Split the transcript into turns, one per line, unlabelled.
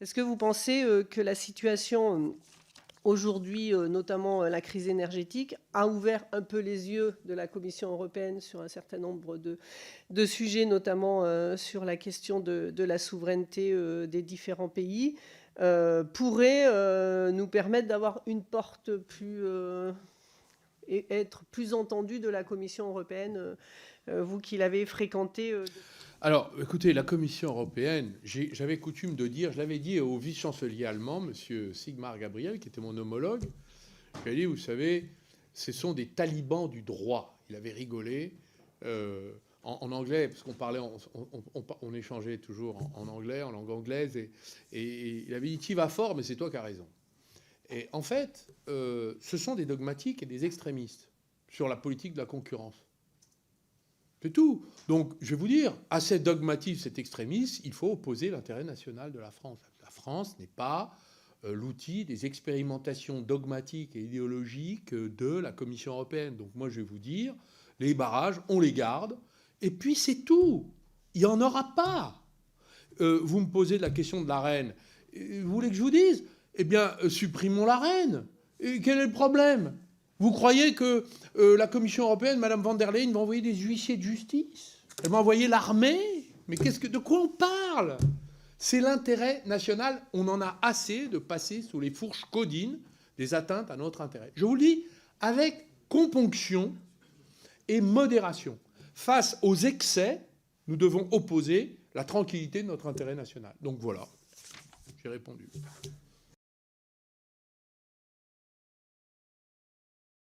Est-ce que vous pensez que la situation aujourd'hui, notamment la crise énergétique, a ouvert un peu les yeux de la Commission européenne sur un certain nombre de sujets, notamment sur la question de la souveraineté des différents pays, pourrait nous permettre d'avoir une porte plus et être plus entendu de la Commission européenne, vous qui l'avez fréquenté
Alors, écoutez, la Commission européenne, j'avais coutume de dire, je l'avais dit au vice-chancelier allemand, M. Sigmar Gabriel, qui était mon homologue, j'avais dit, vous savez, ce sont des talibans du droit. Il avait rigolé en anglais, parce qu'on parlait, on échangeait toujours en anglais, en langue anglaise, et il avait dit, tu vas fort, mais c'est toi qui as raison. Et en fait, ce sont des dogmatiques et des extrémistes sur la politique de la concurrence. C'est tout. Donc, je vais vous dire, à cet dogmatisme, cet extrémisme, il faut opposer l'intérêt national de la France. La France n'est pas l'outil des expérimentations dogmatiques et idéologiques de la Commission européenne. Donc, moi, je vais vous dire, les barrages, on les garde, et puis c'est tout. Il n'y en aura pas. Vous me posez la question de l'Arenh. Vous voulez que je vous dise? Eh bien, supprimons l'Arenh. Et quel est le problème? Vous croyez que la Commission européenne, Mme van der Leyen, va envoyer des huissiers de justice? Elle va envoyer l'armée? Mais de quoi on parle? C'est l'intérêt national. On en a assez de passer sous les fourches caudines des atteintes à notre intérêt. Je vous le dis avec componction et modération. Face aux excès, nous devons opposer la tranquillité de notre intérêt national. Donc voilà, j'ai répondu.